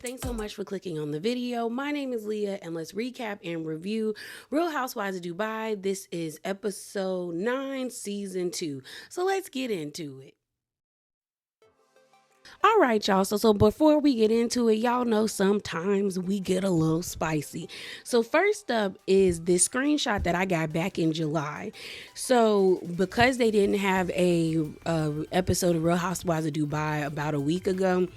Thanks so much for clicking on the video. My name is Leah, and let's recap and review Real Housewives of Dubai. This is episode 9, season 2. So let's get into it. All right, y'all. So before we get into it, y'all know sometimes we get a little spicy. So first up is this screenshot that I got back in July. So because they didn't have a episode of Real Housewives of Dubai about a week ago,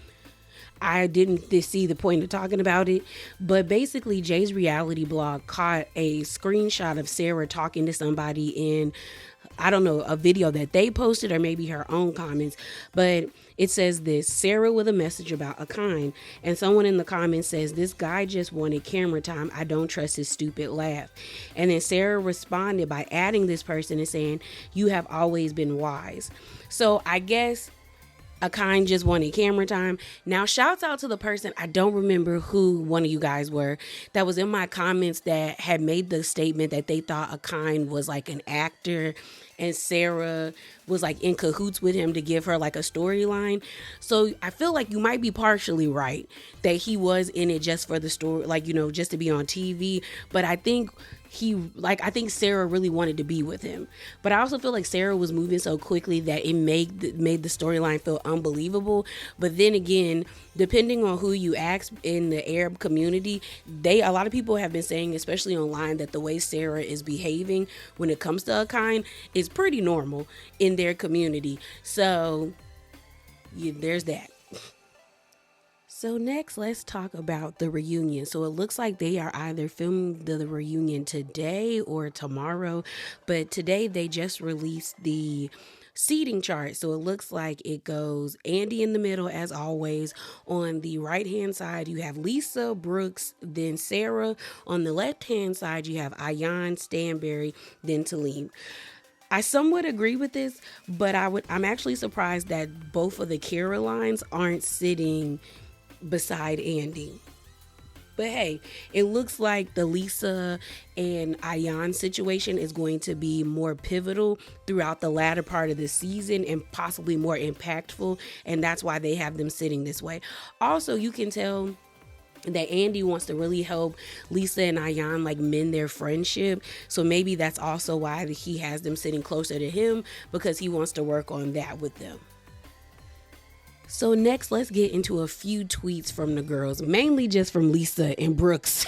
I didn't see the point of talking about it, but basically Jay's reality blog caught a screenshot of Sarah talking to somebody in, I don't know, a video that they posted or maybe her own comments, but it says this: Sarah with a message about a kind, and someone in the comments says, "This guy just wanted camera time. I don't trust his stupid laugh." And then Sarah responded by adding this person and saying, "You have always been wise." So I guess a kind just wanted camera time. Now, shouts out to the person, I don't remember who one of you guys were, that was in my comments that had made the statement that they thought a kind was like an actor and Sarah was like in cahoots with him to give her like a storyline. So I feel like you might be partially right that he was in it just for the story, like, you know, just to be on TV. But I think I think Sarah really wanted to be with him. But I also feel like Sarah was moving so quickly that it made the storyline feel unbelievable. But then again, depending on who you ask in the Arab community, a lot of people have been saying, especially online, that the way Sarah is behaving when it comes to a kind is pretty normal in their community. So yeah, there's that. So next, let's talk about the reunion. So it looks like they are either filming the reunion today or tomorrow, but today they just released the seating chart. So it looks like it goes Andy in the middle as always. On the right hand side you have Lisa, Brooks, then Sarah. On the left hand side you have Ayan, Stanberry, then Talim. I somewhat agree with this, but I'm actually surprised that both of the Carolines aren't sitting beside Andy. But hey, it looks like the Lisa and Ayan situation is going to be more pivotal throughout the latter part of the season and possibly more impactful, and that's why they have them sitting this way. Also, you can tell that Andy wants to really help Lisa and Ayan like mend their friendship. So maybe that's also why he has them sitting closer to him, because he wants to work on that with them. So next, let's get into a few tweets from the girls, mainly just from Lisa and Brooks.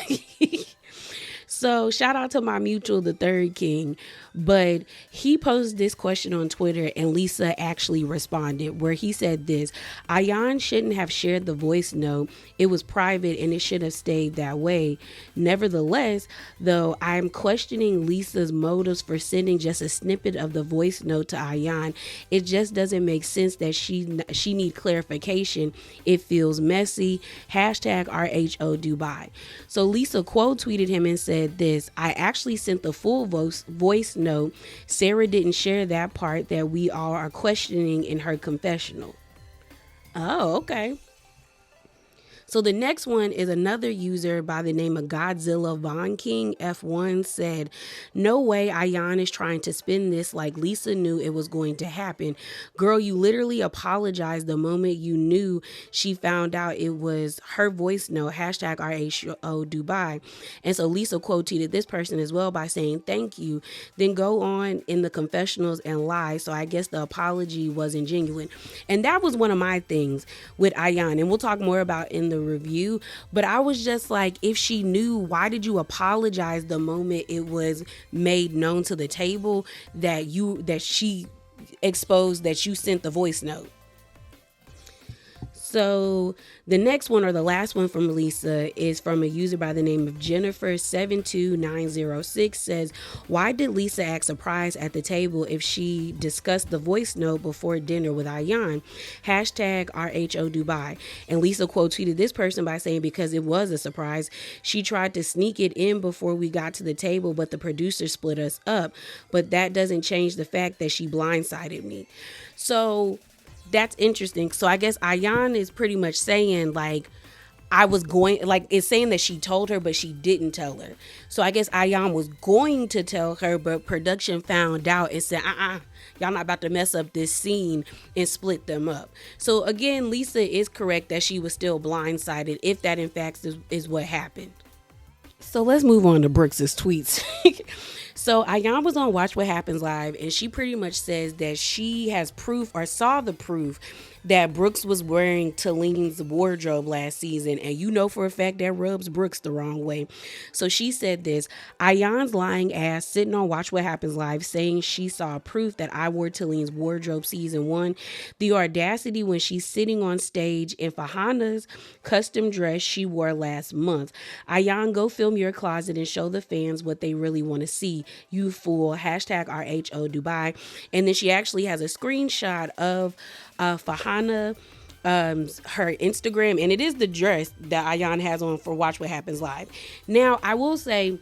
So shout out to my mutual, the Third King, but he posed this question on Twitter and Lisa actually responded, where he said this: Ayan shouldn't have shared the voice note. It was private and it should have stayed that way. Nevertheless, though, I'm questioning Lisa's motives for sending just a snippet of the voice note to Ayan. It just doesn't make sense that she need clarification. It feels messy. Hashtag RHO Dubai. So Lisa quote tweeted him and said this: I actually sent the full voice note. Sarah didn't share that part that we all are questioning in her confessional. Oh, okay. So the next one is another user by the name of Godzilla Von King F1 said, "No way Ayan is trying to spin this like Lisa knew it was going to happen. Girl, you literally apologized the moment you knew she found out it was her voice note. Hashtag RHO Dubai." And so Lisa quote tweeted this person as well by saying, "Thank you." Then go on in the confessionals and lie. So I guess the apology wasn't genuine. And that was one of my things with Ayan. And we'll talk more about in the review, but I was just like, if she knew, why did you apologize the moment it was made known to the table that she exposed that you sent the voice note? So the next one, or the last one from Lisa, is from a user by the name of Jennifer72906 says, why did Lisa act surprised at the table if she discussed the voice note before dinner with Ayan? Hashtag RHO Dubai. And Lisa quote tweeted this person by saying, because it was a surprise. She tried to sneak it in before we got to the table, but the producer split us up. But that doesn't change the fact that she blindsided me. So that's interesting. So I guess Ayan is pretty much saying, like, I was going, like, it's saying that she told her, but she didn't tell her. So I guess Ayan was going to tell her, but production found out and said, y'all not about to mess up this scene and split them up. So again, Lisa is correct that she was still blindsided if that in fact is what happened. So let's move on to Brooks's tweets. So Ayan was on Watch What Happens Live, and she pretty much says that she has proof or saw the proof that Brooks was wearing Talene's wardrobe last season, and you know for a fact that rubs Brooks the wrong way. So she said this: Ayan's lying ass sitting on Watch What Happens Live saying she saw proof that I wore Talene's wardrobe season 1. The audacity when she's sitting on stage in Fahana's custom dress she wore last month. Ayan, go film your closet and show the fans what they really want to see. You fool. Hashtag RHO Dubai. And then she actually has a screenshot of Fahana, her Instagram, and it is the dress that Ayan has on for Watch What Happens Live. Now, I will say,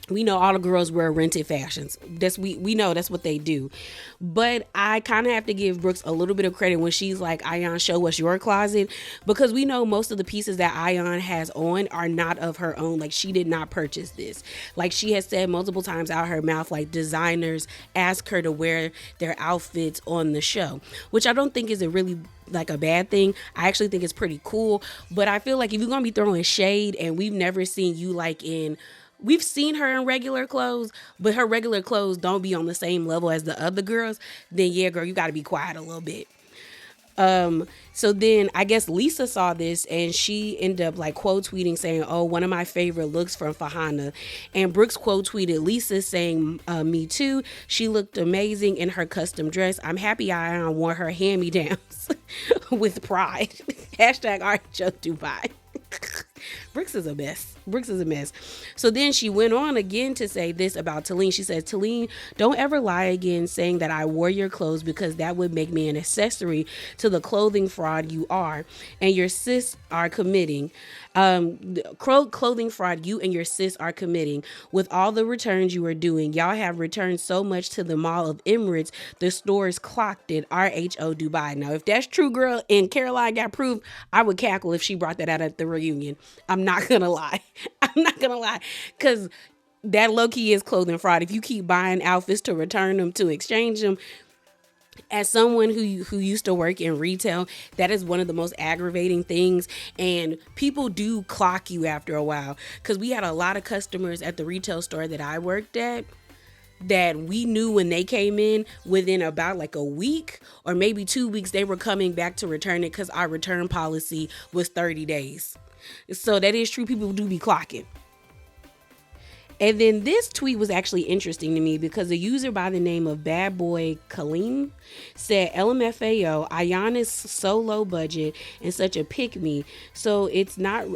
we know all the girls wear rented fashions. We know that's what they do. But I kind of have to give Brooks a little bit of credit when she's like, Ayan, show us your closet. Because we know most of the pieces that Ayan has on are not of her own. Like, she did not purchase this. Like, she has said multiple times out her mouth, like, designers ask her to wear their outfits on the show. Which I don't think is a really like a bad thing. I actually think it's pretty cool. But I feel like if you're going to be throwing shade and we've never seen you like in... We've seen her in regular clothes, but her regular clothes don't be on the same level as the other girls. Then yeah, girl, you got to be quiet a little bit. So then I guess Lisa saw this and she ended up like quote tweeting saying, oh, one of my favorite looks from Fahana. And Brooks quote tweeted Lisa saying, me too. She looked amazing in her custom dress. I'm happy I wore her hand-me-downs with pride. Hashtag RHO Dubai. Brooks is a mess. Brooks is a mess. So then she went on again to say this about Talene. She said, Talene, don't ever lie again saying that I wore your clothes because that would make me an accessory to the clothing fraud you are and your sis are committing. Clothing fraud you and your sis are committing with all the returns you are doing. Y'all have returned so much to the Mall of Emirates. The stores clocked it. RHO Dubai. Now, if that's true, girl, and Caroline got proof, I would cackle if she brought that out at the reunion. I'm not gonna lie. I'm not gonna lie. Because that low-key is clothing fraud. If you keep buying outfits to return them, to exchange them, as someone who used to work in retail, that is one of the most aggravating things. And people do clock you after a while. Because we had a lot of customers at the retail store that I worked at that we knew when they came in within about like a week or maybe 2 weeks, they were coming back to return it because our return policy was 30 days. So that is true. People do be clocking. And then this tweet was actually interesting to me because a user by the name of Bad Boy Kaleem said, LMFAO, Ayan is so low budget and such a pick-me. So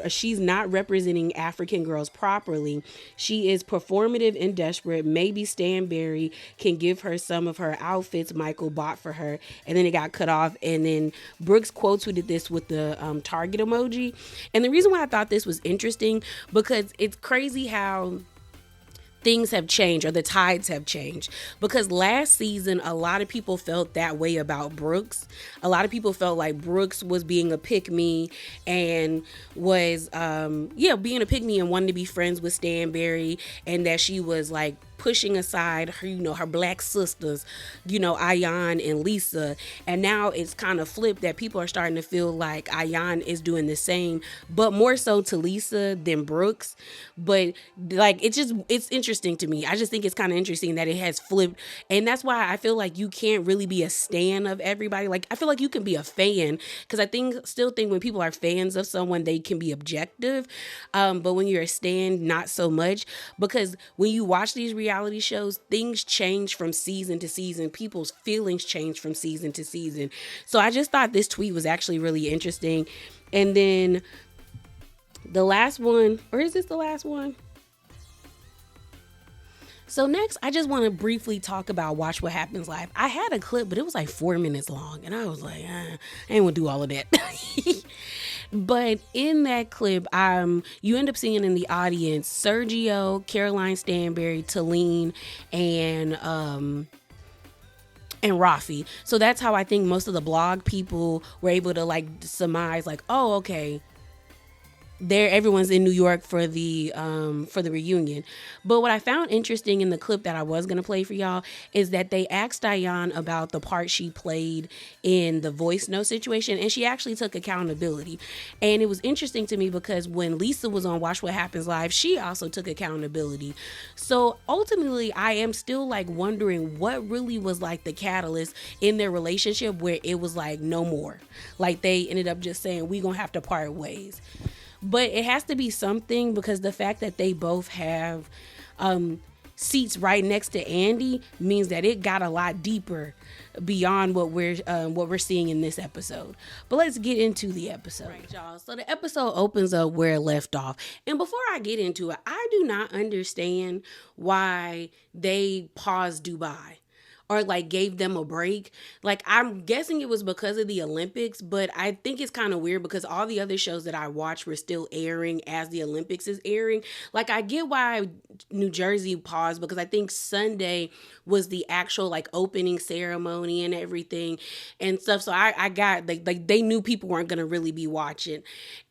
she's not representing African girls properly. She is performative and desperate. Maybe Stanberry can give her some of her outfits Michael bought for her. And then it got cut off. And then Brooks quote tweeted this with the target emoji. And the reason why I thought this was interesting, because it's crazy how things have changed, or the tides have changed, because last season a lot of people felt that way about Brooks. A lot of people felt like Brooks was being a pick-me and was being a pick-me and wanting to be friends with Stanberry, and that she was like pushing aside her, her black sisters, Ayan and Lisa. And now it's kind of flipped that people are starting to feel like Ayan is doing the same, but more so to Lisa than Brooks. But like, it's interesting to me. I just think it's kind of interesting that it has flipped. And that's why I feel like you can't really be a stan of everybody. Like, I feel like you can be a fan, because I still think when people are fans of someone, they can be objective. But when you're a stan, not so much, because when you watch these reality shows, things change from season to season. People's feelings change from season to season. So I just thought this tweet was actually really interesting. And then the last one, or is this the last one? So next, I just want to briefly talk about Watch What Happens Live. I had a clip, but it was like 4 minutes long. And I was like, I ain't gonna do all of that. But in that clip, you end up seeing in the audience Sergio, Caroline Stanberry, Talene, and Rafi. So that's how I think most of the blog people were able to like surmise, like, oh, okay, everyone's in New York for the reunion. But what I found interesting in the clip that I was gonna play for y'all is that they asked Diane about the part she played in the voice note situation, and she actually took accountability. And it was interesting to me because when Lisa was on Watch What Happens Live, she also took accountability. So ultimately, I am still like wondering what really was like the catalyst in their relationship where it was like no more. Like they ended up just saying we gonna have to part ways. But it has to be something because the fact that they both have seats right next to Andy means that it got a lot deeper beyond what we're seeing in this episode. But let's get into the episode, right, y'all. So the episode opens up where it left off, and before I get into it, I do not understand why they paused Dubai or like gave them a break. Like I'm guessing it was because of the Olympics, but I think it's kind of weird because all the other shows that I watched were still airing as the Olympics is airing. Like I get why New Jersey paused because I think Sunday was the actual like opening ceremony and everything and stuff. So I got like they knew people weren't gonna really be watching.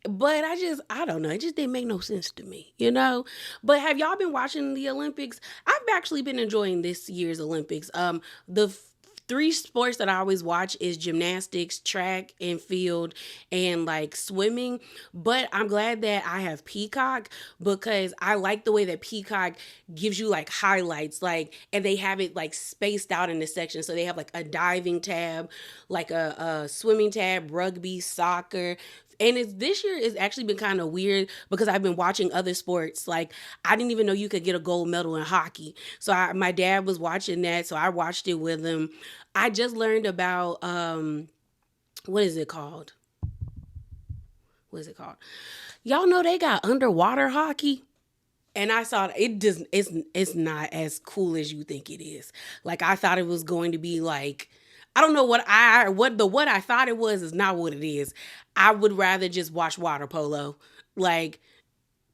But I don't know. It just didn't make no sense to me, you know? But have y'all been watching the Olympics? I've actually been enjoying this year's Olympics. The three sports that I always watch is gymnastics, track and field, and like swimming. But I'm glad that I have Peacock because I like the way that Peacock gives you like highlights, like, and they have it like spaced out in the section. So they have like a diving tab, like a swimming tab, rugby, soccer. And this year it's actually been kind of weird because I've been watching other sports. Like I didn't even know you could get a gold medal in hockey. So my dad was watching that, so I watched it with him. I just learned about what is it called? What is it called? Y'all know they got underwater hockey. And I saw it just it's not as cool as you think it is. Like I thought it was going to be like I don't know what I thought it was is not what it is. I would rather just watch water polo. Like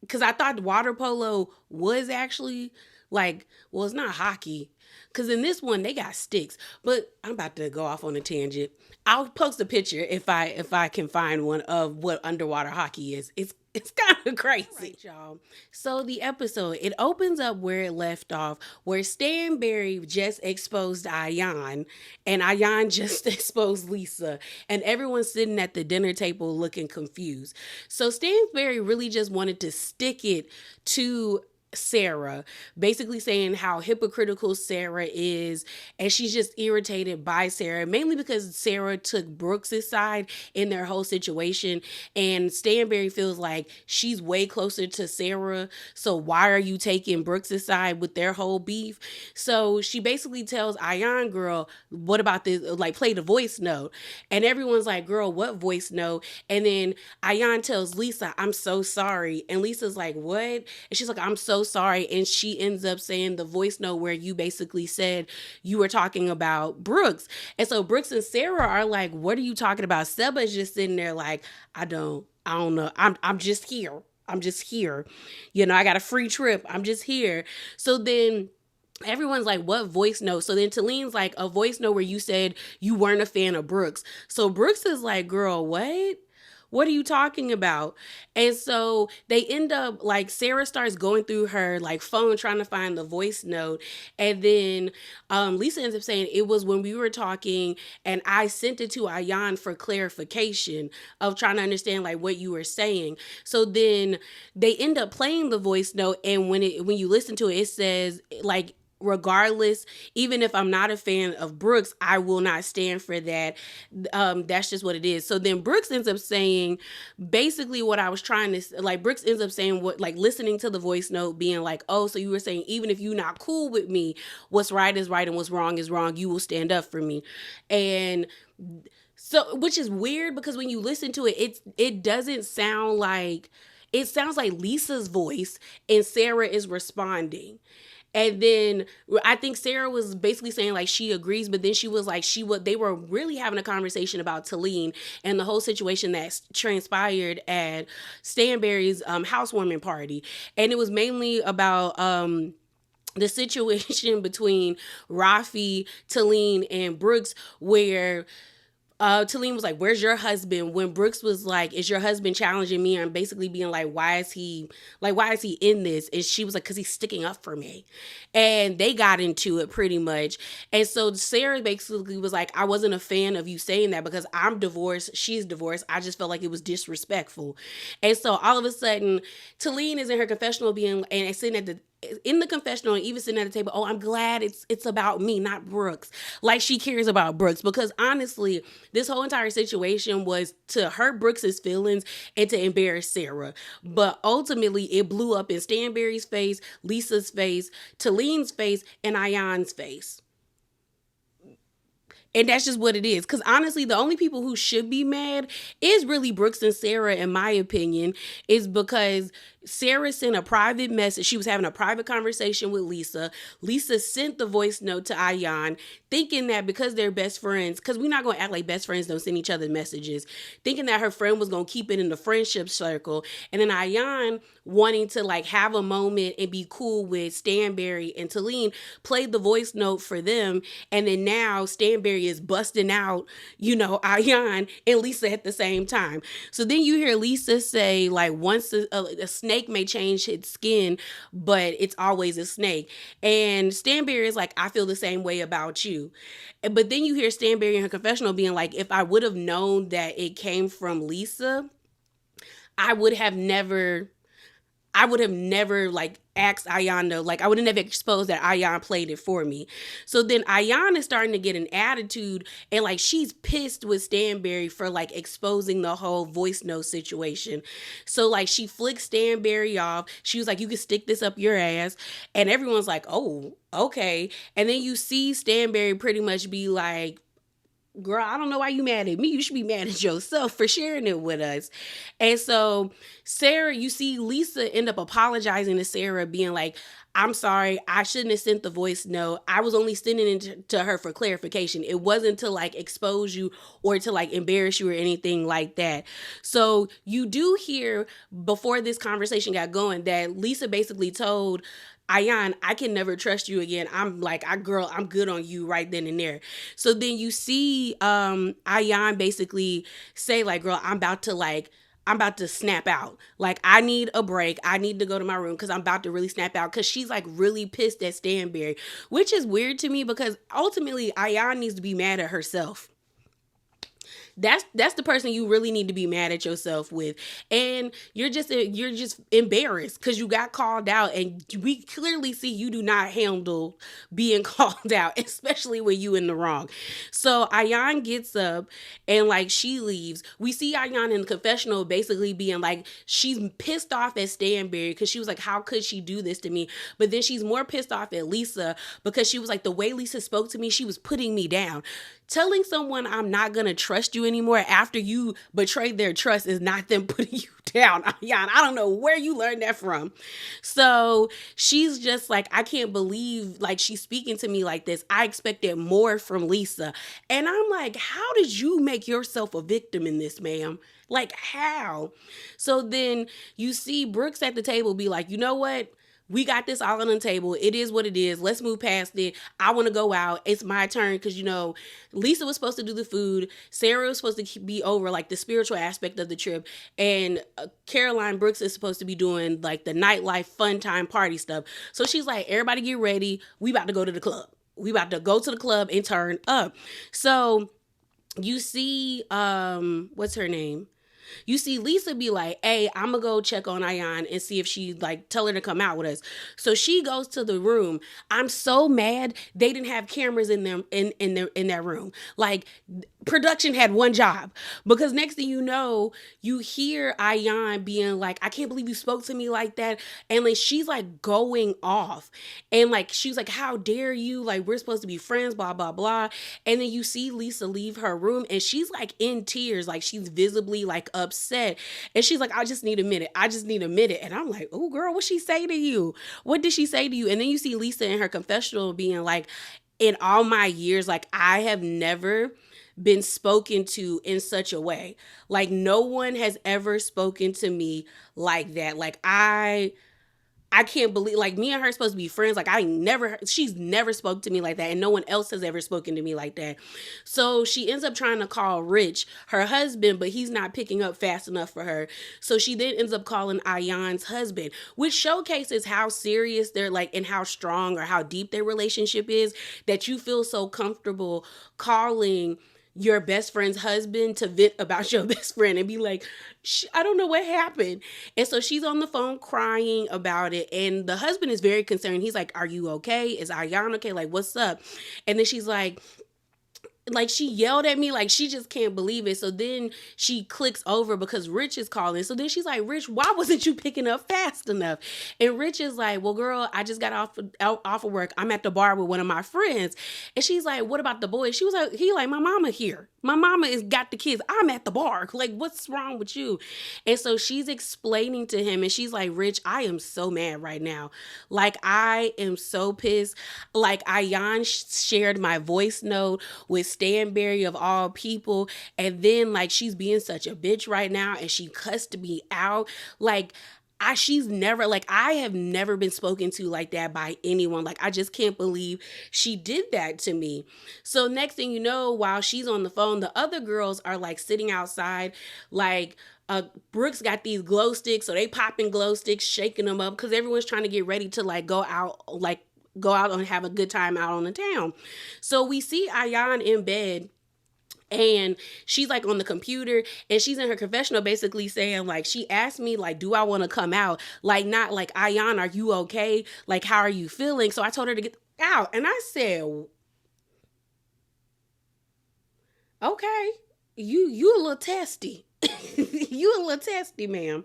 cuz I thought water polo was actually like well it's not hockey cuz in this one they got sticks. But I'm about to go off on a tangent. I'll post a picture if I can find one of what underwater hockey is. It's kind of crazy, right, y'all. So the episode it opens up where it left off, where Stanberry just exposed Ayan, and Ayan just exposed Lisa, and everyone's sitting at the dinner table looking confused. So Stanberry really just wanted to stick it to Sarah, basically saying how hypocritical Sarah is, and she's just irritated by Sarah, mainly because Sarah took Brooks' side in their whole situation, and Stanberry feels like she's way closer to Sarah, so why are you taking Brooks' side with their whole beef? So she basically tells Ayan, girl, what about this, like play the voice note, and everyone's like, girl, what voice note? And then Ayan tells Lisa, I'm so sorry, and Lisa's like, what? And she's like, I'm so sorry. And she ends up saying the voice note where you basically said you were talking about Brooks. And so Brooks and Sarah are like, what are you talking about? Seba's just sitting there like, I don't know. I'm just here. I'm just here. You know, I got a free trip. I'm just here. So then everyone's like, what voice note? So then Talene's like, a voice note where you said you weren't a fan of Brooks. So Brooks is like, girl, what? What are you talking about? And so they end up like Sarah starts going through her like phone trying to find the voice note. And then Lisa ends up saying it was when we were talking and I sent it to Ayan for clarification of trying to understand like what you were saying. So then they end up playing the voice note. And when you listen to it, it says like, regardless, even if I'm not a fan of Brooks, I will not stand for that. That's just what it is. So then Brooks ends up saying basically what I was trying to like. Brooks ends up saying what like listening to the voice note, being like, oh, so you were saying even if you're not cool with me, what's right is right and what's wrong is wrong. You will stand up for me, and so which is weird because when you listen to it, it doesn't sound like it sounds like Lisa's voice and Sarah is responding. And then I think Sarah was basically saying like she agrees, but then she was like they were really having a conversation about Talene and the whole situation that transpired at Stanberry's housewarming party, and it was mainly about the situation between Rafi, Talene, and Brooks, where Talene was like, "Where's your husband?" When Brooks was like, "Is your husband challenging me?" and basically being like, why is he in this?" And she was like, "Cause he's sticking up for me." And they got into it pretty much. And so Sarah basically was like, "I wasn't a fan of you saying that because I'm divorced. She's divorced. I just felt like it was disrespectful." And so all of a sudden, Talene is in her confessional being and sitting at the confessional and even sitting at the table. "Oh, I'm glad it's about me, not Brooks." Like she cares about Brooks, because honestly, this whole entire situation was to hurt Brooks's feelings and to embarrass Sarah. But ultimately, it blew up in Stanberry's face, Lisa's face, Talene's face, and Ayan's face. And that's just what it is. Because honestly, the only people who should be mad is really Brooks and Sarah, in my opinion, is because Sarah sent a private message. She was having a private conversation with Lisa. Lisa sent the voice note to Ayan, thinking that because they're best friends, because we're not going to act like best friends don't send each other messages, thinking that her friend was going to keep it in the friendship circle. And then Ayan, wanting to like have a moment and be cool with Stanberry and Talene, played the voice note for them. And then now Stanberry is busting out, Ayan and Lisa at the same time. So then you hear Lisa say, like, once a snake may change its skin, but it's always a snake. And Stanberry is like, "I feel the same way about you." But then you hear Stanberry in her confessional being like, "If I would have known that it came from Lisa, I would have never like asked Ayan like I would have never exposed that Ayan played it for me." So then Ayan is starting to get an attitude, and like she's pissed with Stanberry for like exposing the whole voice note situation. So like she flicks Stanberry off. She was like, "You can stick this up your ass," and everyone's like, "Oh, okay." And then you see Stanberry pretty much be like, "Girl, I don't know why you mad at me. You should be mad at yourself for sharing it with us." And so Sarah, you see Lisa end up apologizing to Sarah, being like, "I'm sorry, I shouldn't have sent the voice note. I was only sending it to her for clarification. It wasn't to like expose you or to like embarrass you or anything like that." So you do hear, before this conversation got going, that Lisa basically told Ayan, "I can never trust you again. I'm like, I'm good on you right then and there." So then you see Ayan basically say like, "Girl, I'm about to snap out. Like, I need a break. I need to go to my room because I'm about to really snap out." Because she's like really pissed at Stanberry, which is weird to me because ultimately Ayan needs to be mad at herself. That's the person you really need to be mad at yourself with. And you're just embarrassed because you got called out, and we clearly see you do not handle being called out, especially when you in the wrong. So Ayan gets up and like she leaves. We see Ayan in the confessional basically being like, she's pissed off at Stanberry because she was like, "How could she do this to me?" But then she's more pissed off at Lisa because she was like, "The way Lisa spoke to me, she was putting me down." Telling someone "I'm not gonna trust you anymore" after you betrayed their trust is not them putting you down. Ayan, I don't know where you learned that from. So she's just like, "I can't believe like she's speaking to me like this. I expected more from Lisa." And I'm like, how did you make yourself a victim in this, ma'am? Like, how? So then you see Brooks at the table be like, "You know what? We got this all on the table. It is what it is. Let's move past it. I want to go out. It's my turn." Because, Lisa was supposed to do the food. Sarah was supposed to be over like the spiritual aspect of the trip. And Caroline Brooks is supposed to be doing like the nightlife, fun time, party stuff. So she's like, "Everybody get ready. We about to go to the club. We about to go to the club and turn up." So you see, what's her name? You see Lisa be like, "Hey, I'm gonna go check on Ayan and see if she like tell her to come out with us." So she goes to the room. I'm so mad they didn't have cameras in them in that room. Like, production had one job, because next thing you know, you hear Ayan being like, "I can't believe you spoke to me like that," and like she's like going off, and like she's like, "How dare you? Like, we're supposed to be friends, blah blah blah." And then you see Lisa leave her room, and she's like in tears, like she's visibly like upset, and she's like, "I just need a minute. I just need a minute." And I'm like, "Oh girl, what she say to you? What did she say to you?" And then you see Lisa in her confessional being like, "In all my years, like I have never been spoken to in such a way. Like no one has ever spoken to me like that. Like I can't believe, like, me and her supposed to be friends. Like, she's never spoke to me like that, and no one else has ever spoken to me like that. So she ends up trying to call Rich, her husband, but he's not picking up fast enough for her. So she then ends up calling Ayan's husband, which showcases how serious they're, like, and how strong or how deep their relationship is, that you feel so comfortable calling your best friend's husband to vent about your best friend and be like, I don't know what happened. And so she's on the phone crying about it. And the husband is very concerned. He's like, are you okay? Is Ayan okay? Like, what's up? And then she's like she yelled at me, like she just can't believe it. So then she clicks over because Rich is calling. So then she's like, Rich, why wasn't you picking up fast enough? And Rich is like, well, girl, I just got off of work. I'm at the bar with one of my friends. And she's like, what about the boys? She was like, my mama here. My mama is got the kids. I'm at the bar. Like, what's wrong with you? And so she's explaining to him, and she's like, Rich, I am so mad right now. Like, I am so pissed. Like, Ayan shared my voice note with Stanberry of all people, and then like she's being such a bitch right now, and she cussed me out. Like, I have never been spoken to like that by anyone. Like, I just can't believe she did that to me. So next thing you know, while she's on the phone, the other girls are like sitting outside, like, Brooks got these glow sticks, so they popping glow sticks, shaking them up because everyone's trying to get ready to go out and have a good time out on the town. So we see Ayan in bed, and she's like on the computer, and she's in her confessional basically saying, like, she asked me, like, do I want to come out? Like, not like, Ayan, are you okay? Like, how are you feeling? So I told her to get out. And I said, okay, you a little testy. You a little testy, ma'am.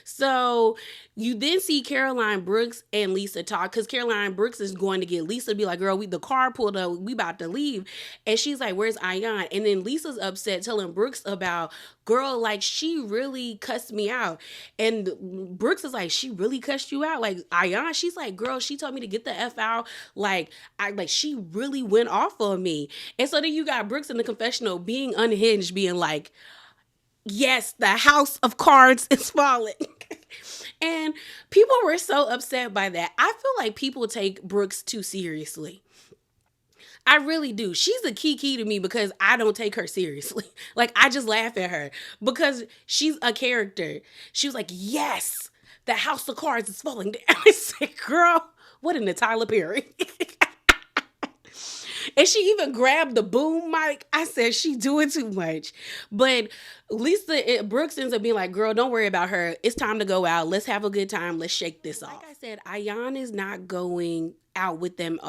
So you then see Caroline Brooks and Lisa talk, because Caroline Brooks is going to get Lisa to be like, girl, the car pulled up, we about to leave. And she's like, where's Ayan? And then Lisa's upset, telling Brooks about, girl, like, she really cussed me out. And Brooks is like, she really cussed you out? Like, Ayan? She's like, girl, she told me to get the F out. Like, she really went off on me. And so then you got Brooks in the confessional being unhinged, being like, yes, the house of cards is falling. And people were so upset by that. I feel like people take Brooks too seriously. I really do. She's a key to me because I don't take her seriously. Like, I just laugh at her because she's a character. She was like, yes, the house of cards is falling down. I said, girl, what in the Tyler Perry? And she even grabbed the boom mic. I said, she doing too much. But Brooks ends up being like, girl, don't worry about her. It's time to go out. Let's have a good time. Let's shake this off. Like I said, Ayan is not going out with them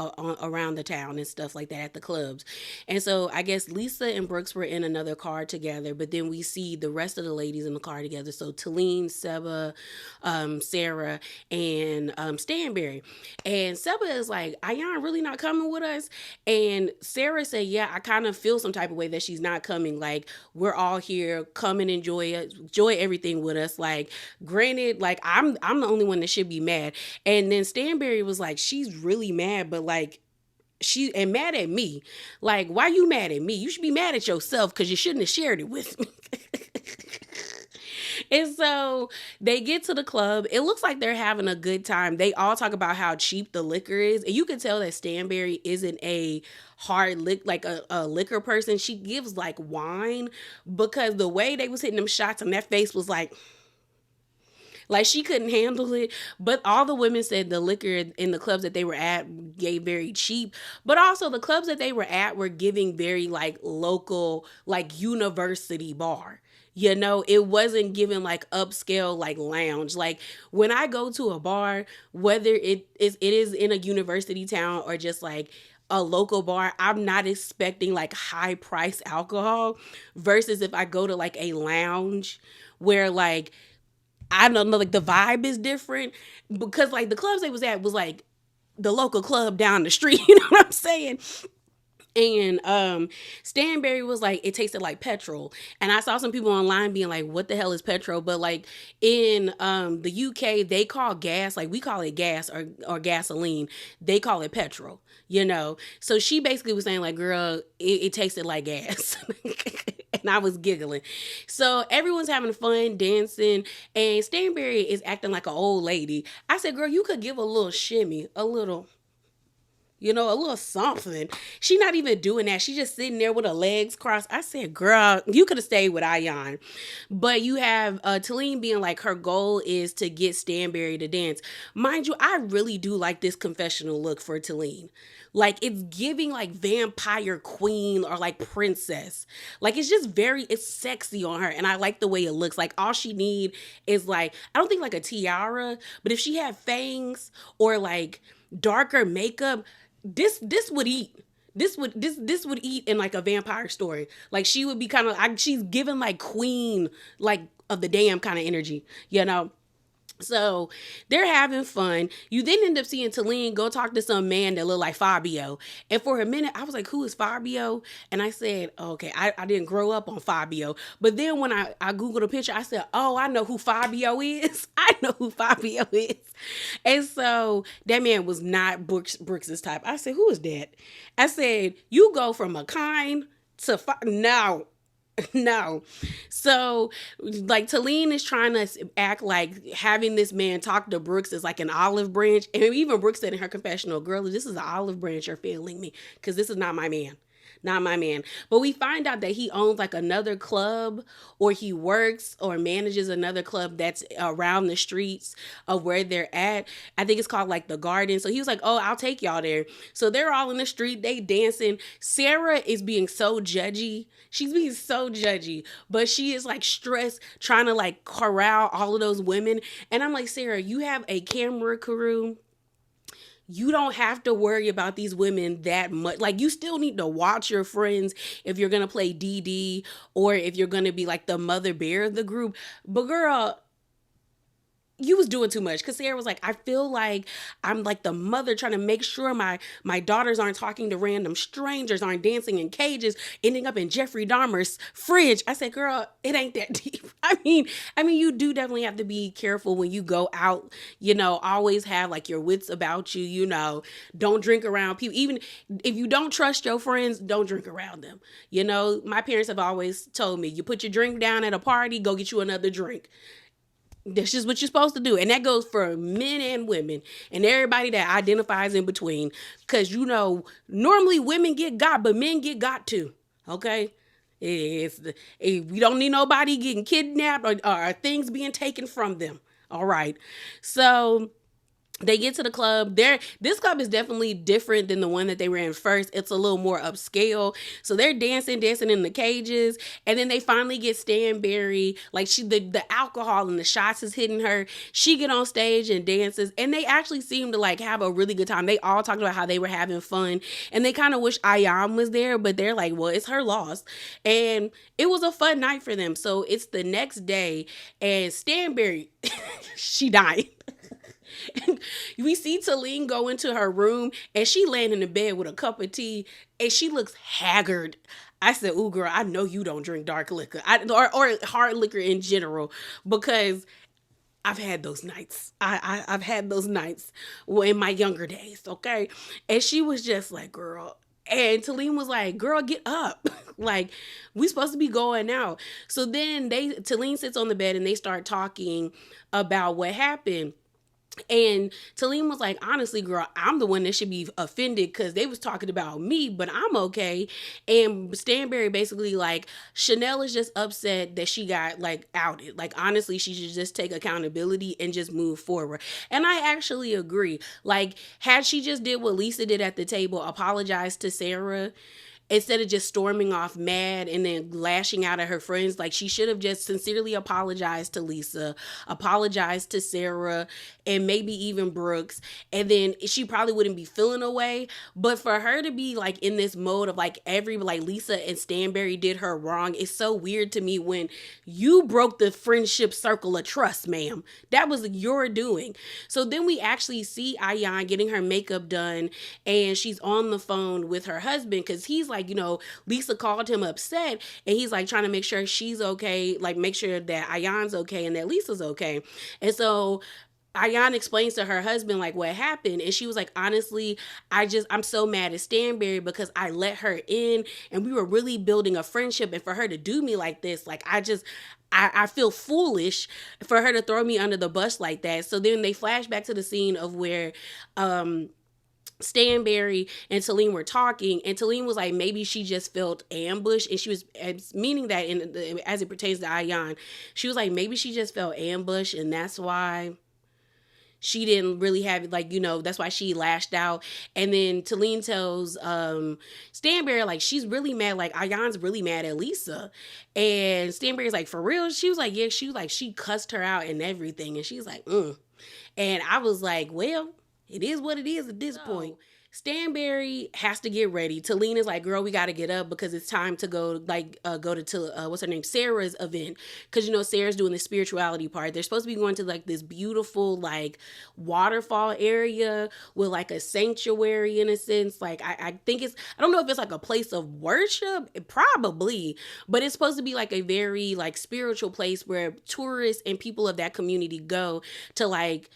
around the town and stuff like that at the clubs. And so I guess Lisa and Brooks were in another car together, but then we see the rest of the ladies in the car together. So Talene, Seba, Sarah, and Stanberry. And Seba is like, Ayan really not coming with us? And Sarah said, yeah, I kind of feel some type of way that she's not coming. Like, we're all here, come and enjoy everything with us. Like, granted, like, I'm the only one that should be mad. And then Stanberry was like, she's really mad, but like, she and mad at me. Like, why you mad at me? You should be mad at yourself because you shouldn't have shared it with me. And so they get to the club. It looks like they're having a good time. They all talk about how cheap the liquor is. And you can tell that Stanberry isn't a hard a liquor person. She gives like wine, because the way they was hitting them shots and that face was like she couldn't handle it. But all the women said the liquor in the clubs that they were at gave very cheap. But also the clubs that they were at were giving very like local, like university bar. You know, it wasn't giving like upscale, like lounge. Like, when I go to a bar, whether it is in a university town or just like a local bar, I'm not expecting like high price alcohol, versus if I go to like a lounge where like, I don't know, like the vibe is different, because like the clubs they was at was like the local club down the street. You know what I'm saying? And Stanberry was like, it tasted like petrol. And I saw some people online being like, what the hell is petrol? But like in the UK, they call gas, like we call it gas or gasoline. They call it petrol, you know? So she basically was saying like, girl, it tasted like gas. and I was giggling. So everyone's having fun dancing, and Stanberry is acting like an old lady. I said, girl, you could give a little shimmy, a little, a little something. She not even doing that. She just sitting there with her legs crossed. I said, girl, you could have stayed with Ayan. But you have Talene being like, her goal is to get Stanberry to dance. Mind you, I really do like this confessional look for Talene. Like, it's giving like vampire queen or like princess. Like, it's just it's sexy on her. And I like the way it looks. Like, all she need is like, I don't think like a tiara, but if she had fangs or like darker makeup, this would eat. This would eat in like a vampire story. Like, she would be kind of like, she's given like queen, like of the damn kind of energy, you know. So they're having fun. You then end up seeing Talene go talk to some man that looked like Fabio. And for a minute, I was like, who is Fabio? And I said, okay, I didn't grow up on Fabio. But then when I Googled a picture, I said, oh, I know who Fabio is. I know who Fabio is. And so that man was not Brooks's type. I said, who is that? I said, you go from a kind to no. No. So, like, Talene is trying to act like having this man talk to Brooks is like an olive branch. And even Brooks said in her confessional, girl, this is an olive branch you're failing me, because this is not my man. Not my man. But we find out that he owns like another club, or he works or manages another club that's around the streets of where they're at. I think it's called like the Garden. So he was like, oh, I'll take y'all there. So they're all in the street, they dancing. Sarah is being so judgy. She's being so judgy, but she is like stressed trying to like corral all of those women. And I'm like, Sarah, you have a camera crew. You don't have to worry about these women that much. Like, you still need to watch your friends if you're going to play DD, or if you're going to be like the mother bear of the group. But girl, you was doing too much, because Sarah was like, I feel like I'm like the mother trying to make sure my daughters aren't talking to random strangers, aren't dancing in cages, ending up in Jeffrey Dahmer's fridge. I said, girl, it ain't that deep. I mean, you do definitely have to be careful when you go out, always have like your wits about you, don't drink around people. Even if you don't trust your friends, don't drink around them. My parents have always told me, you put your drink down at a party, go get you another drink. That's just what you're supposed to do. And that goes for men and women and everybody that identifies in between. Because, normally women get got, but men get got too. Okay? We don't need nobody getting kidnapped or things being taken from them. All right. So they get to the club. This club is definitely different than the one that they were in first. It's a little more upscale. So they're dancing in the cages. And then they finally get Stanberry. Like, the alcohol and the shots is hitting her. She get on stage and dances. And they actually seem to like have a really good time. They all talked about how they were having fun. And they kind of wish Ayam was there. But they're like, well, it's her loss. And it was a fun night for them. So it's the next day. And Stanberry, she died. We see Talene go into her room, and she laying in the bed with a cup of tea, and she looks haggard. I said, ooh, girl, I know you don't drink dark liquor or hard liquor in general, because I've had those nights. I've had those nights in my younger days, okay? And she was just like, girl. And Talene was like, girl, get up. Like, we supposed to be going out. So then Talene sits on the bed, and they start talking about what happened. And Talene was like, honestly, girl, I'm the one that should be offended, because they was talking about me, but I'm okay. And Stanberry basically like, Chanel is just upset that she got like outed. Like, honestly, she should just take accountability and just move forward. And I actually agree. Like, had she just did what Lisa did at the table, apologized to Sarah, instead of just storming off mad and then lashing out at her friends, like, she should have just sincerely apologized to Lisa, apologized to Sarah, and maybe even Brooks. And then she probably wouldn't be feeling away. But for her to be like in this mode of like Lisa and Stanberry did her wrong, it's so weird to me when you broke the friendship circle of trust, ma'am. That was your doing. So then we actually see Ayan getting her makeup done, and she's on the phone with her husband, because he's like, Lisa called him upset, and he's like trying to make sure she's okay, like make sure that Ayan's okay and that Lisa's okay. And so Ayan explains to her husband like what happened, and she was like, honestly, I'm so mad at Stanberry because I let her in, and we were really building a friendship, and for her to do me like this, like I feel foolish for her to throw me under the bus like that. So then they flash back to the scene of where Stanberry and Talene were talking, and Talene was like, maybe she just felt ambushed, and she was meaning that as it pertains to Ayan, she was like, maybe she just felt ambushed, and that's why she didn't really have, like, that's why she lashed out. And then Talene tells Stanberry, like, she's really mad, like Ayan's really mad at Lisa. And Stanberry's like, for real? She was like, yeah. She was like, she cussed her out and everything, and she's like, And I was like, well, it is what it is at this point. Stanberry has to get ready. Talene is like, girl, we got to get up because it's time to go, like, go to what's her name, Sarah's event. Because, Sarah's doing the spirituality part. They're supposed to be going to, like, this beautiful, like, waterfall area with, like, a sanctuary in a sense. Like, I think I don't know if it's, like, a place of worship. Probably. But it's supposed to be, like, a very, like, spiritual place where tourists and people of that community go to, like,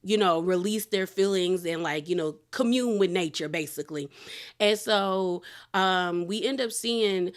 release their feelings and, like, commune with nature, basically. And so we end up seeing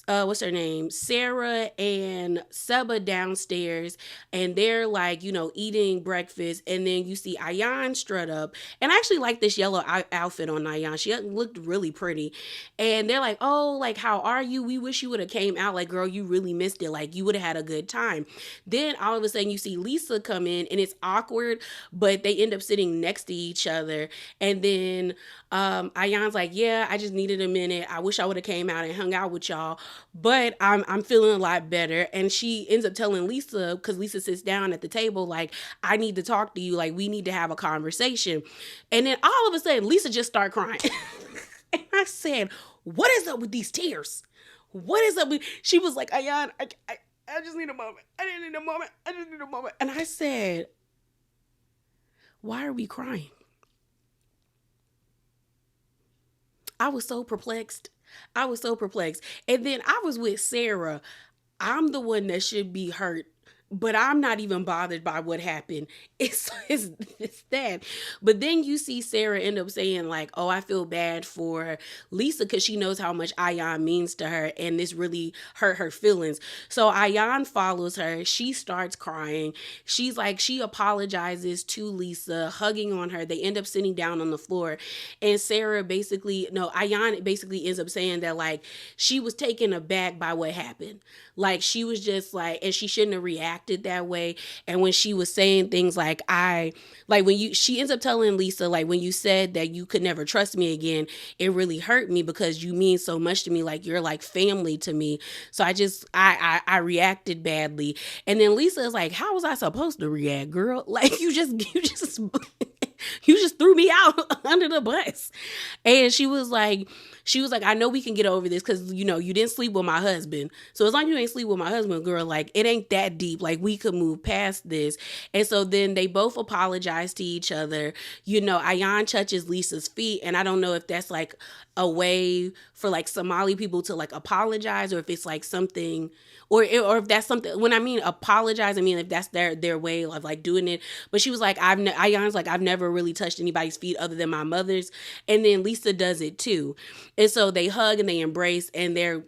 what's her name, Sarah and Seba downstairs, and they're, like, eating breakfast, and then you see Ayan strut up, and I actually like this yellow outfit on Ayan. She looked really pretty, and they're like, oh, like, how are you? We wish you would have came out. Like, girl, you really missed it. Like, you would have had a good time. Then all of a sudden you see Lisa come in, and it's awkward, but they end up sitting next to each other, and then Ayan's like, yeah, I just needed a minute. I wish I would have came out and hung out with y'all, but I'm feeling a lot better. And she ends up telling Lisa, because Lisa sits down at the table, like, I need to talk to you. Like, we need to have a conversation. And then all of a sudden, Lisa just started crying. And I said, what is up with these tears? What is up with... She was like, Ayan, I just need a moment. I just need a moment. And I said, why are we crying? I was so perplexed. And then I was with Sarah. I'm the one that should be hurt, but I'm not even bothered by what happened. It's that. But then you see Sarah end up saying, like, oh, I feel bad for Lisa because she knows how much Ayan means to her, and this really hurt her feelings. So Ayan follows her. She starts crying. She's like, she apologizes to Lisa, hugging on her. They end up sitting down on the floor, and Ayan basically ends up saying that, like, she was taken aback by what happened. Like, she was just like, and she shouldn't have reacted that way. And when she was saying things like, she ends up telling Lisa, like, when you said that you could never trust me again, it really hurt me because you mean so much to me. Like, you're like family to me. So I reacted badly. And then Lisa is like, how was I supposed to react, girl? Like, you just threw me out under the bus. And she was like, I know we can get over this because, you didn't sleep with my husband. So as long as you ain't sleep with my husband, girl, like, it ain't that deep. Like, we could move past this. And so then they both apologize to each other. Ayan touches Lisa's feet. And I don't know if that's, like, a way for, like, Somali people to, like, apologize, or if it's, like, something, or if that's something. When I mean apologize, I mean if that's their way of, like, doing it. But she was like, Ayan's like, I've never really touched anybody's feet other than my mother's. And then Lisa does it too. And so they hug and they embrace, and they're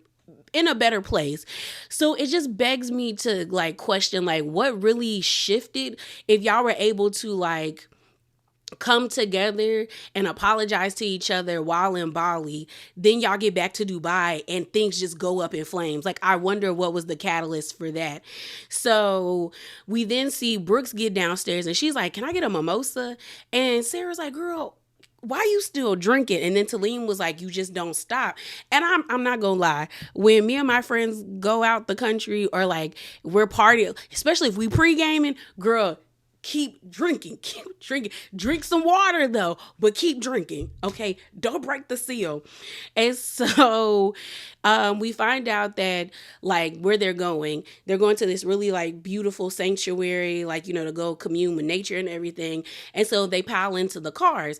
in a better place. So it just begs me to, like, question, like, what really shifted if y'all were able to, like, come together and apologize to each other while in Bali, then y'all get back to Dubai and things just go up in flames. Like, I wonder what was the catalyst for that. So we then see Brooks get downstairs, and she's like, can I get a mimosa? And Sarah's like, girl, why you still drinking? And then Talene was like, you just don't stop. And I'm not gonna lie, when me and my friends go out the country, or, like, we're partying, especially if we pre-gaming, girl, keep drinking, drink some water though, but keep drinking, okay? Don't break the seal. And so we find out that, like, where they're going to this really, like, beautiful sanctuary, like, to go commune with nature and everything. And so they pile into the cars.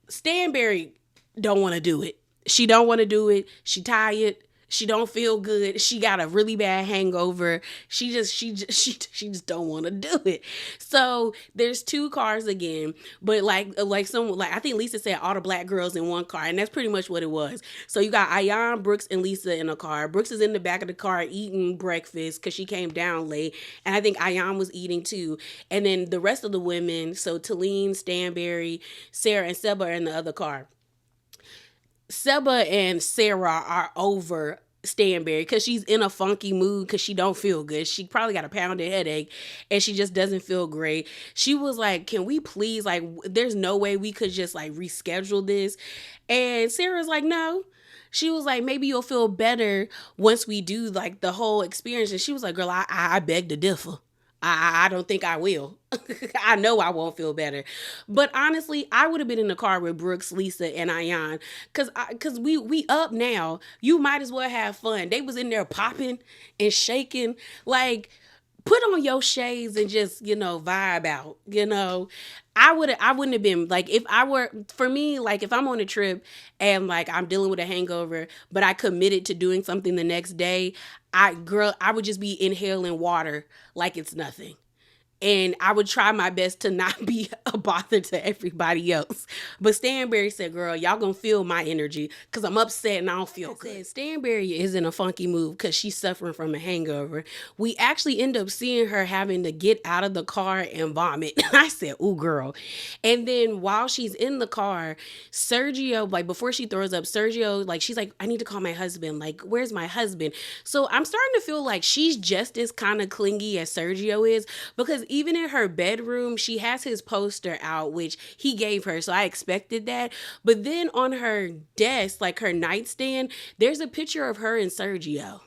Stanberry don't want to do it. She don't want to do it. She tired. She don't feel good. She got a really bad hangover. She just don't want to do it. So there's two cars again, but like someone like I think Lisa said all the black girls in one car, and that's pretty much what it was. So you got Ayan, Brooks, and Lisa in a car. Brooks is in the back of the car eating breakfast because she came down late, and I think Ayan was eating too. And then the rest of the women, so Talene, Stanberry, Sarah, and Seba are in the other car. Seba and Sarah are over Stanberry because she's in a funky mood because she don't feel good. She probably got a pounded headache and she just doesn't feel great. She was like, can we please, like, there's no way we could just like reschedule this? And Sarah's like, no. She was like, maybe you'll feel better once we do like the whole experience. And she was like, girl, I beg to differ. I don't think I will. I know I won't feel better. But honestly, I would have been in the car with Brooks, Lisa, and Ayan. Cause we up now. You might as well have fun. They was in there popping and shaking. Like, put on your shades and just, vibe out. I wouldn't have been like, if I were, for me, like if I'm on a trip and like I'm dealing with a hangover, but I committed to doing something the next day, I would just be inhaling water like it's nothing. And I would try my best to not be a bother to everybody else. But Stanberry said, girl, y'all gonna feel my energy because I'm upset and I don't feel good. Stanberry is in a funky mood because she's suffering from a hangover. We actually end up seeing her having to get out of the car and vomit. I said, ooh, girl. And then while she's in the car, Sergio, like before she throws up, Sergio, like she's like, I need to call my husband. Like, where's my husband? So I'm starting to feel like she's just as kind of clingy as Sergio is because even in her bedroom, she has his poster out, which he gave her. So I expected that. But then on her desk, like her nightstand, there's a picture of her and Sergio.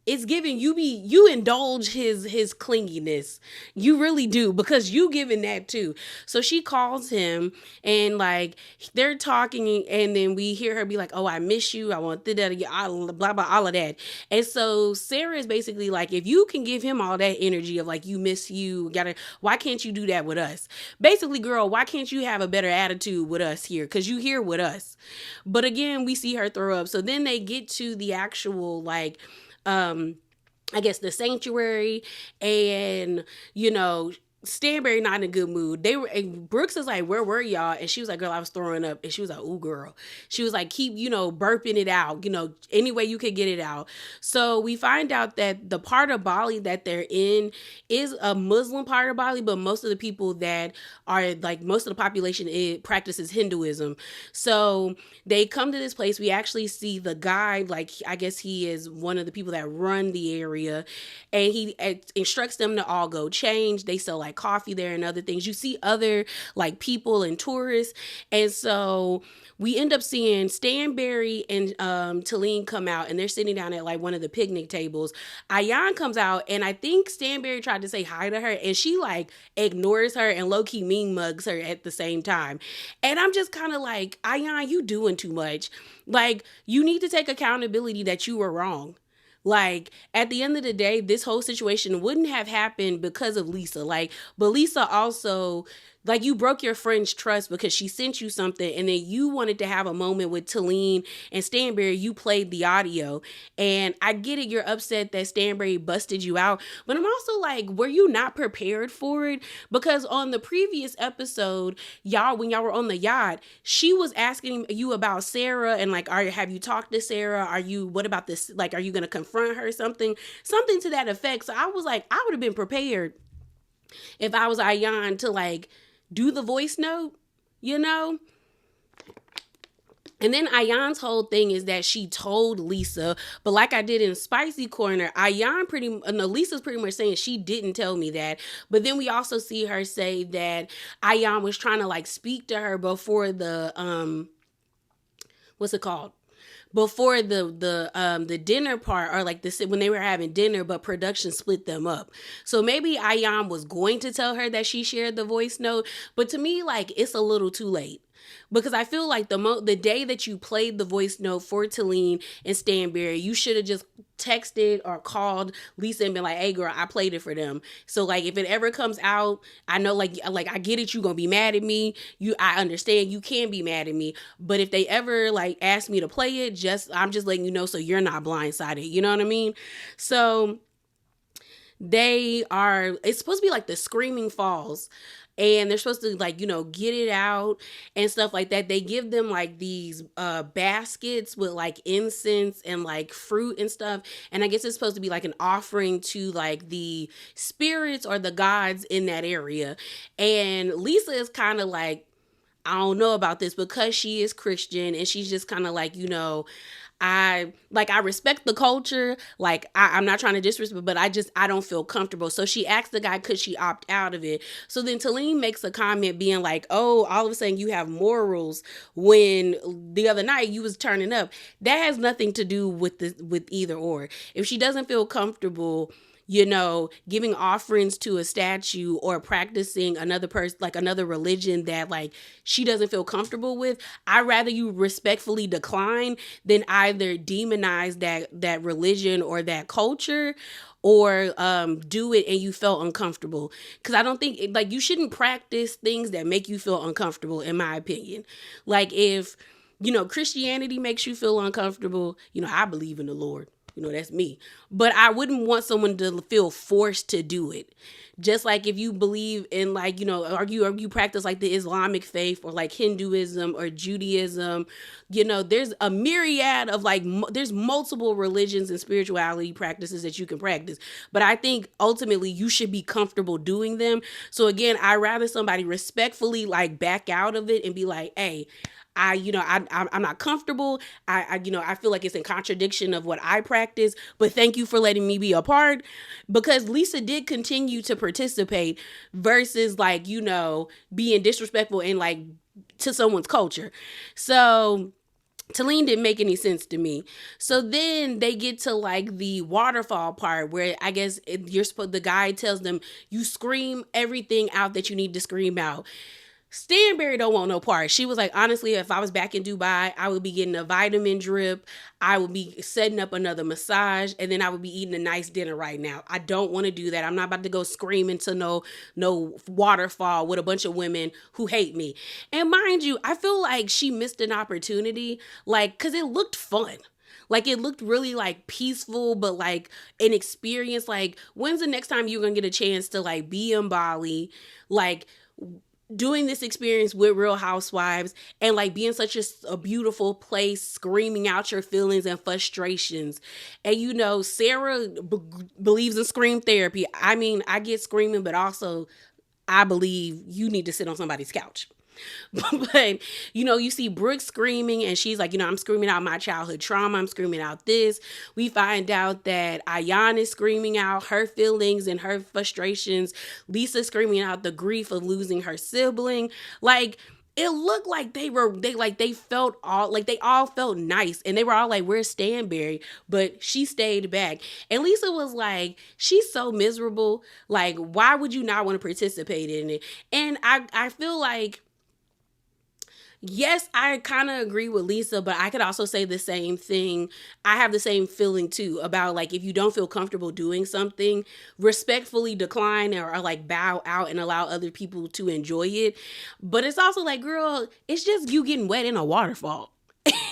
It's giving you indulge his clinginess. You really do because you giving that too. So she calls him and like they're talking and then we hear her be like, oh, I miss you. I want that, blah, blah, all of that. And so Sarah is basically like, if you can give him all that energy of like, you miss you, why can't you do that with us? Basically, girl, why can't you have a better attitude with us here? Because you here with us. But again, we see her throw up. So then they get to the actual like, I guess the sanctuary and, Stanberry not in a good mood. Brooks is like, where were y'all? And she was like, girl, I was throwing up. And she was like, ooh, girl. She was like, keep, burping it out, any way you could get it out. So we find out that the part of Bali that they're in is a Muslim part of Bali, but most of the people that are like, most of the population practices Hinduism. So they come to this place. We actually see the guy, like, I guess he is one of the people that run the area. And he instructs them to all go change. They sell like coffee there and other things. You see other like people and tourists. And so we end up seeing Stanberry and Talene come out and they're sitting down at like one of the picnic tables. Ayan comes out and I think Stanberry tried to say hi to her and she like ignores her and low-key mean mugs her at the same time. And I'm just kind of like, Ayan, you doing too much. Like, you need to take accountability that you were wrong. Like, at the end of the day, this whole situation wouldn't have happened because of Lisa. Like, but Lisa also, like, you broke your friend's trust because she sent you something and then you wanted to have a moment with Talene and Stanberry. You played the audio. And I get it, you're upset that Stanberry busted you out. But I'm also like, were you not prepared for it? Because on the previous episode, when y'all were on the yacht, she was asking you about Sarah and like, have you talked to Sarah? What about this? Like, are you going to confront her? Something to that effect. So I was like, I would have been prepared if I was Ayan to like, do the voice note, And then Ayan's whole thing is that she told Lisa, but like I did in Spicy Corner, Lisa's pretty much saying she didn't tell me that. But then we also see her say that Ayan was trying to like speak to her before the, what's it called? Before the dinner part or like when they were having dinner, but production split them up. So maybe Ayan was going to tell her that she shared the voice note, but to me, like, it's a little too late. because I feel like the day that you played the voice note for Talene and Stanberry, you should have just texted or called Lisa and been like, "Hey, girl, I played it for them." So like, if it ever comes out, I know like I get it. You gonna be mad at me. I understand you can be mad at me, but if they ever like ask me to play it, I'm just letting you know so you're not blindsided. You know what I mean? So it's supposed to be like the Screaming Falls, and they're supposed to like get it out and stuff like that. They give them like these baskets with like incense and like fruit and stuff, and I guess it's supposed to be like an offering to like the spirits or the gods in that area. And Lisa is kind of like, I don't know about this, because she is Christian, and she's just kind of like, I respect the culture. Like I'm not trying to disrespect, but I don't feel comfortable. So she asked the guy, could she opt out of it? So then Talene makes a comment being like, "Oh, all of a sudden you have morals when the other night you was turning up." That has nothing to do with either or. If she doesn't feel comfortable, giving offerings to a statue or practicing another person, like another religion that like she doesn't feel comfortable with, I'd rather you respectfully decline than either demonize that religion or that culture, or do it and you felt uncomfortable. Because I don't think like you shouldn't practice things that make you feel uncomfortable, in my opinion. Like if Christianity makes you feel uncomfortable, I believe in the Lord. That's me. But I wouldn't want someone to feel forced to do it. Just like if you believe in like, or you practice like the Islamic faith or like Hinduism or Judaism, there's a myriad of like, there's multiple religions and spirituality practices that you can practice. But I think ultimately you should be comfortable doing them. So again, I'd rather somebody respectfully like back out of it and be like, "Hey, I'm not comfortable. I feel like it's in contradiction of what I practice, but thank you for letting me be a part," because Lisa did continue to participate versus like, being disrespectful and like to someone's culture. So Talene didn't make any sense to me. So then they get to like the waterfall part where I guess the guy tells them, you scream everything out that you need to scream out. Stanberry don't want no part. She was like, honestly, if I was back in Dubai, I would be getting a vitamin drip. I would be setting up another massage, and then I would be eating a nice dinner right now. I don't want to do that. I'm not about to go screaming to no waterfall with a bunch of women who hate me. And mind you, I feel like she missed an opportunity, like, because it looked fun. Like it looked really like peaceful, but like an experience. Like, when's the next time you're going to get a chance to like be in Bali? Like, doing this experience with Real Housewives and like being such a beautiful place, screaming out your feelings and frustrations. And Sarah believes in scream therapy. I mean, I get screaming, but also I believe you need to sit on somebody's couch. But you see Brooke screaming, and she's like, I'm screaming out my childhood trauma. I'm screaming out this. We find out that Ayan is screaming out her feelings and her frustrations. Lisa screaming out the grief of losing her sibling. Like, it looked like they felt all like they all felt nice, and they were all like, "Where's Stanberry?" But she stayed back, and Lisa was like, "She's so miserable. Like, why would you not want to participate in it?" And I feel like, yes, I kind of agree with Lisa, but I could also say the same thing. I have the same feeling too about like, if you don't feel comfortable doing something, respectfully decline or like bow out and allow other people to enjoy it. But it's also like, girl, it's just you getting wet in a waterfall.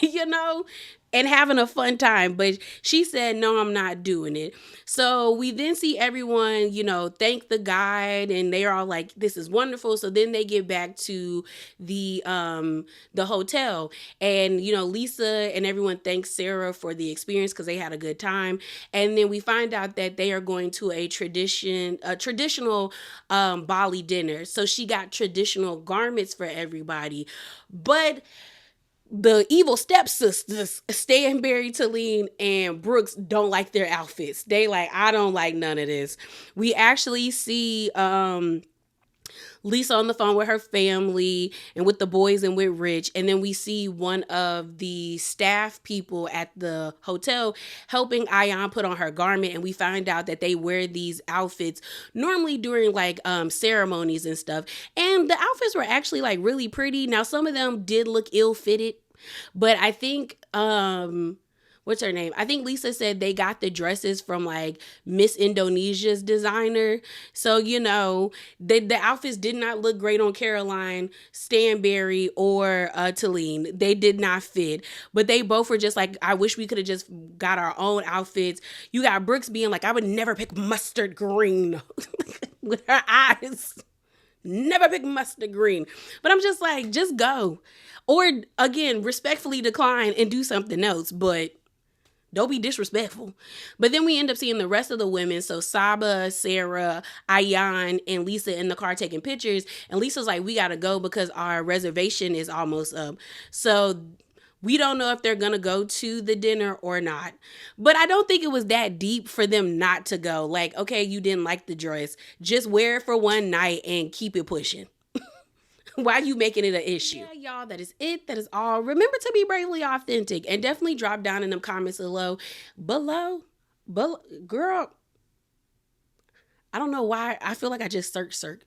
you know, and having a fun time. But she said, no, I'm not doing it. So we then see everyone, thank the guide, and they're all like, this is wonderful. So then they get back to the hotel, and, Lisa and everyone thanks Sarah for the experience because they had a good time. And then we find out that they are going to a traditional Bali dinner. So she got traditional garments for everybody. But the evil stepsisters, Stanberry, Talene, and Brooks, don't like their outfits. They like, I don't like none of this. We actually see Lisa on the phone with her family and with the boys and with Rich. And then we see one of the staff people at the hotel helping Ayan put on her garment. And we find out that they wear these outfits normally during like ceremonies and stuff. And the outfits were actually like really pretty. Now, some of them did look ill-fitted, but I think what's her name? I think Lisa said they got the dresses from like Miss Indonesia's designer. So, you know, the outfits did not look great on Caroline, Stanberry, or Talene. They did not fit. But they both were just like, I wish we could have just got our own outfits. You got Brooks being like, I would never pick mustard green with her eyes. Never pick mustard green. But I'm just like, just go. Or again, respectfully decline and do something else. But don't be disrespectful. But then we end up seeing the rest of the women. So Saba, Sarah, Ayan, and Lisa in the car taking pictures. And Lisa's like, we got to go because our reservation is almost up. So we don't know if they're going to go to the dinner or not. But I don't think it was that deep for them not to go. Like, okay, you didn't like the dress. Just wear it for one night and keep it pushing. Why are you making it an issue? Yeah, y'all, that is it. That is all. Remember to be bravely authentic and definitely drop down in them comments below. Girl, I don't know why. I feel like I just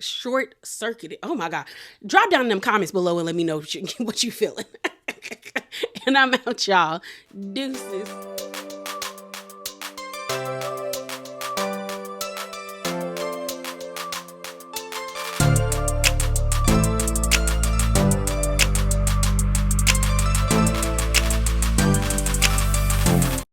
short circuited. Oh my God. Drop down in them comments below and let me know what you feeling. And I'm out, y'all. Deuces.